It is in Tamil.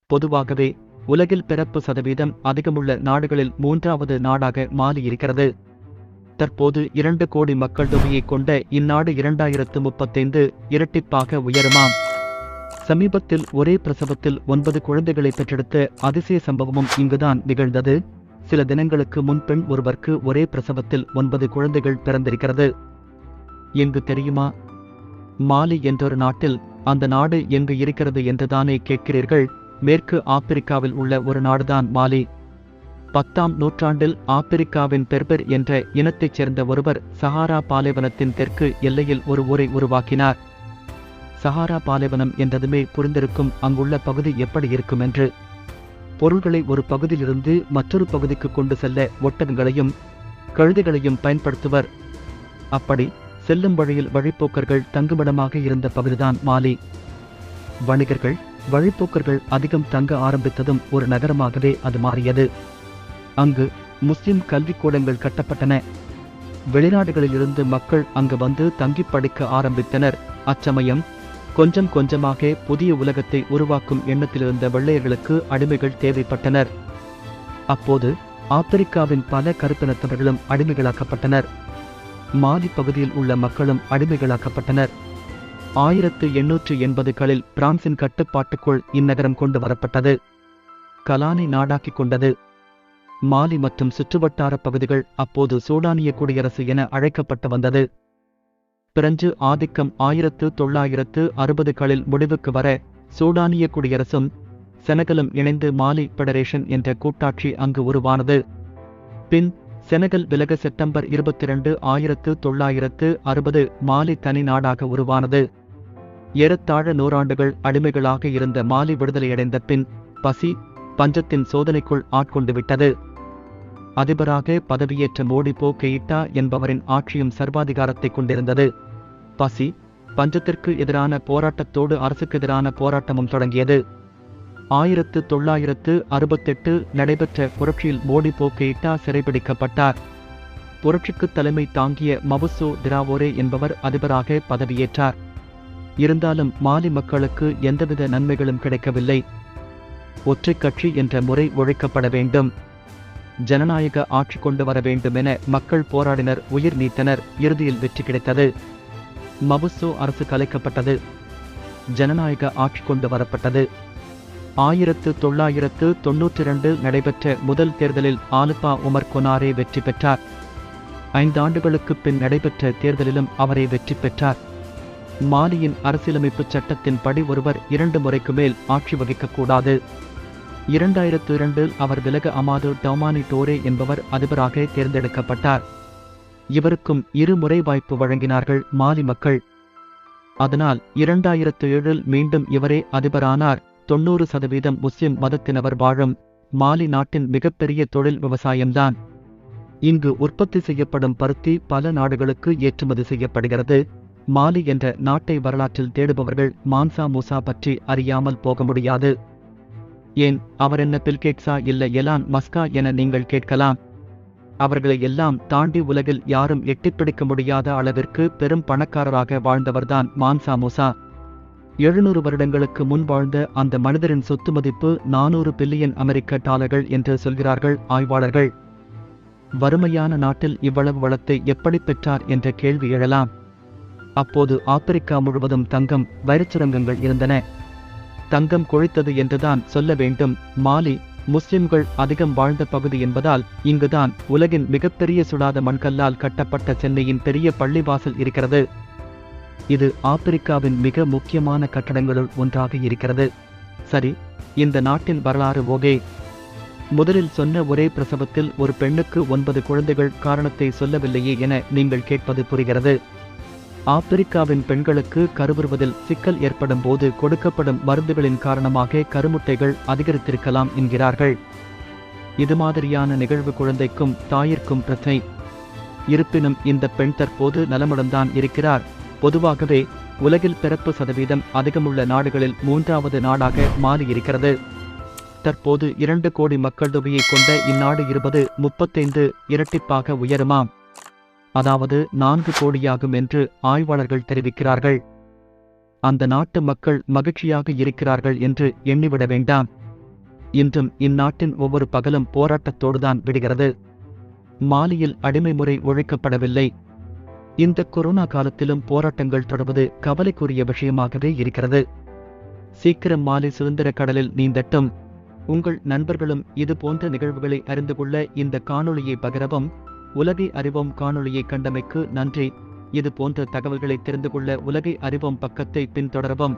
பொதுவாகவே உலகில் பிறப்பு சதவீதம் அதிகமுள்ள நாடுகளில் 3வது நாடாக மாலி இருக்கிறது. தற்போது 2 கோடி மக்கள் தொகையை கொண்ட இந்நாடு 2035 இரட்டிப்பாக உயருமாம். சமீபத்தில் ஒரே பிரசவத்தில் 9 குழந்தைகளை பெற்றெடுத்த அதிசய சம்பவமும் இங்குதான் நிகழ்ந்தது. சில தினங்களுக்கு முன் பெண் ஒருவருக்கு ஒரே பிரசவத்தில் 9 குழந்தைகள் பிறந்திருக்கிறது. எங்கு தெரியுமா? மாலி என்றொரு நாட்டில். அந்த நாடு எங்கு இருக்கிறது என்றுதானே கேட்கிறீர்கள்? மேற்கு ஆப்பிரிக்காவில் உள்ள ஒரு நாடுதான் மாலி. 10ஆம் நூற்றாண்டில் ஆப்பிரிக்காவின் பெர்பெர் என்ற இனத்தைச் சேர்ந்த ஒருவர் சஹாரா பாலைவனத்தின் தெற்கு எல்லையில் ஒரு ஊரை உருவாக்கினார். சஹாரா பாலைவனம் என்றதுமே புரிந்திருக்கும் அங்குள்ள பகுதி எப்படி இருக்கும் என்று. பொருள்களை ஒரு பகுதியிலிருந்து மற்றொரு பகுதிக்கு கொண்டு செல்ல ஒட்டகங்களையும் கழுதைகளையும் பயன்படுத்துவர். அப்படி செல்லும் வழியில் வழிப்போக்கர்கள் தங்குமிடமாக இருந்த பகுதிதான் மாலி. வணிகர்கள் வழிப்போக்கர்கள் அதிகம் தங்க ஆரம்பித்ததும் ஒரு நகரமாகவே அது மாறியது. அங்கு முஸ்லிம் கல்விக்கூடங்கள் கட்டப்பட்டன. வெளிநாடுகளிலிருந்து மக்கள் அங்கு வந்து தங்கி படிக்க ஆரம்பித்தனர். அச்சமயம் கொஞ்சம் கொஞ்சமாக புதிய உலகத்தை உருவாக்கும் எண்ணத்திலிருந்த வெள்ளையர்களுக்கு அடிமைகள் தேவைப்பட்டனர். அப்போது ஆப்பிரிக்காவின் பல கருப்பினத்தவர்களும் அடிமைகளாக்கப்பட்டனர். மாலி பகுதியில் உள்ள மக்களும் அடிமைகளாக்கப்பட்டனர். 1880களில் பிரான்சின் கட்டுப்பாட்டுக்குள் இந்நகரம் கொண்டு வரப்பட்டது. கலானை நாடாக்கிக் கொண்டது. மாலி மற்றும் சுற்றுவட்டார பகுதிகள் அப்போது சூடானிய குடியரசு என அழைக்கப்பட்டு வந்தது. பிரெஞ்சு ஆதிக்கம் 1960களில் முடிவுக்கு வர சூடானிய குடியரசும் செனகலும் இணைந்து மாலி பெடரேஷன் என்ற கூட்டாட்சி அங்கு உருவானது. பின் செனகல் விலக செப்டம்பர் 22, 1960 மாலி தனி நாடாக உருவானது. ஏறத்தாழ 100 ஆண்டுகள் அடிமைகளாக இருந்த மாலி விடுதலையடைந்த பின் பசி பஞ்சத்தின் சோதனைக்குள் ஆட்கொண்டு விட்டது. அதிபராக பதவியேற்ற மோடிபோ கெயிட்டா என்பவரின் ஆட்சியும் சர்வாதிகாரத்தை கொண்டிருந்தது. பசி பஞ்சத்திற்கு எதிரான போராட்டத்தோடு அரசுக்கு எதிரான போராட்டமும் தொடங்கியது. 1968 நடைபெற்ற புரட்சியில் மோடிபோ கெயிட்டா சிறைபிடிக்கப்பட்டார். புரட்சிக்கு தலைமை தாங்கிய மபுசோ திராவோரே என்பவர் அதிபராக பதவியேற்றார். இருந்தாலும் மாலி மக்களுக்கு எந்தவித நன்மைகளும் கிடைக்கவில்லை. ஒற்றை கட்சி என்ற முறை ஒழிக்கப்பட வேண்டும், ஜனநாயக ஆட்சி கொண்டு வர வேண்டும் என மக்கள் போராடினர், உயிர் நீத்தனர். இறுதியில் வெற்றி கிடைத்தது. மபுசோ அரசு கலைக்கப்பட்டது. ஜனநாயக ஆட்சி கொண்டு வரப்பட்டது. 1992 நடைபெற்ற முதல் தேர்தலில் ஆலுபா உமர் கொனாரே வெற்றி பெற்றார். 5 ஆண்டுகளுக்கு பின் நடைபெற்ற தேர்தலிலும் அவரே வெற்றி பெற்றார். மாலியின் அரசியலமைப்பு சட்டத்தின் படி ஒருவர் 2 முறைக்கு மேல் ஆட்சி வகிக்கக்கூடாது. 2002 அவர் விலக அமாது டவுமானி டோரே என்பவர் அதிபராக தேர்ந்தெடுக்கப்பட்டார். இவருக்கும் 2 முறை வாய்ப்பு வழங்கினார்கள் மாலி மக்கள். அதனால் 2007 மீண்டும் இவரே அதிபரானார். 90% முஸ்லிம் மதத்தினவர் வாழும் மாலி நாட்டின் மிகப்பெரிய தொழில் விவசாயம்தான். இங்கு உற்பத்தி செய்யப்படும் பருத்தி பல நாடுகளுக்கு ஏற்றுமதி செய்யப்படுகிறது. மாலி என்ற நாட்டை வரலாற்றில் தேடுபவர்கள் மான்சா மூசா பற்றி அறியாமல் போக முடியாது. ஏன், அவர் என்ன பில்கேட்ஸா இல்ல எலான் மஸ்கா என நீங்கள் கேட்கலாம். அவர்களை எல்லாம் தாண்டி உலகில் யாரும் எட்டிப்பிடிக்க முடியாத அளவிற்கு பெரும் பணக்காரராக வாழ்ந்தவர்தான் மான்சா மூசா. 700 வருடங்களுக்கு முன் வாழ்ந்த அந்த மனிதரின் சொத்து மதிப்பு 400 பில்லியன் அமெரிக்க டாலர்கள் என்று சொல்கிறார்கள் ஆய்வாளர்கள். வறுமையான நாட்டில் இவ்வளவு வளத்தை எப்படி பெற்றார் என்ற கேள்வி எழலாம். அப்போது ஆப்பிரிக்கா முழுவதும் தங்கம் வைரச்சுரங்கங்கள் இருந்தன. தங்கம் கொழித்தது என்றுதான் சொல்ல வேண்டும். மாலி முஸ்லிம்கள் அதிகம் வாழ்ந்த பகுதி என்பதால் இங்குதான் உலகின் மிகப்பெரிய சுடாத மண்கல்லால் கட்டப்பட்ட சென்னையின் பெரிய பள்ளிவாசல் இருக்கிறது. இது ஆப்பிரிக்காவின் மிக முக்கியமான கட்டடங்களுள் ஒன்றாக இருக்கிறது. சரி, இந்த நாட்டின் வரலாறு ஓகே. முதலில் சொன்ன ஒரே பிரசவத்தில் ஒரு பெண்ணுக்கு 9 குழந்தைகள் காரணத்தை சொல்லவில்லையே என நீங்கள் கேட்பது புரிகிறது. ஆப்பிரிக்காவின் பெண்களுக்கு கருவுறுவதில் சிக்கல் ஏற்படும் போது கொடுக்கப்படும் மருந்துகளின் காரணமாக கருமுட்டைகள் அதிகரித்திருக்கலாம் என்கிறார்கள். இது மாதிரியான நிகழ்வு குழந்தைக்கும் தாயிற்கும் பிரச்சனை. இருப்பினும் இந்த பெண் தற்போது நலமுடன்தான் இருக்கிறார். பொதுவாகவே உலகில் பிறப்பு சதவீதம் அதிகமுள்ள நாடுகளில் 3வது நாடாக மாலி இருக்கிறது. தற்போது 2 கோடி மக்கள் தொகையை கொண்ட இந்நாடு 2035 இரட்டிப்பாக உயருமாம். அதாவது 4 கோடியாகும் என்று ஆய்வாளர்கள் தெரிவிக்கிறார்கள். அந்த நாட்டு மக்கள் மகிழ்ச்சியாக இருக்கிறார்கள் என்று எண்ணிவிட வேண்டாம். இன்றும் இந்நாட்டின் ஒவ்வொரு பகலும் போராட்டத்தோடுதான் விடுகிறது. மாலியில் அடிமை முறை ஒழிக்கப்படவில்லை. இந்த கொரோனா காலத்திலும் போராட்டங்கள் தொடர்வது கவலைக்குரிய விஷயமாகவே இருக்கிறது. சீக்கிரம் மாலி சுதந்திர கடலில் நீந்தட்டும். உங்கள் நண்பர்களும் இது போன்ற நிகழ்வுகளை அறிந்து கொள்ள இந்த காணொளியை பகிரவும். உலகை அறிவோம் காணொளியை கண்டமைக்கு நன்றி. இது போன்ற தகவல்களை தெரிந்து கொள்ள உலகை அறிவோம் பக்கத்தை பின்தொடரவும்.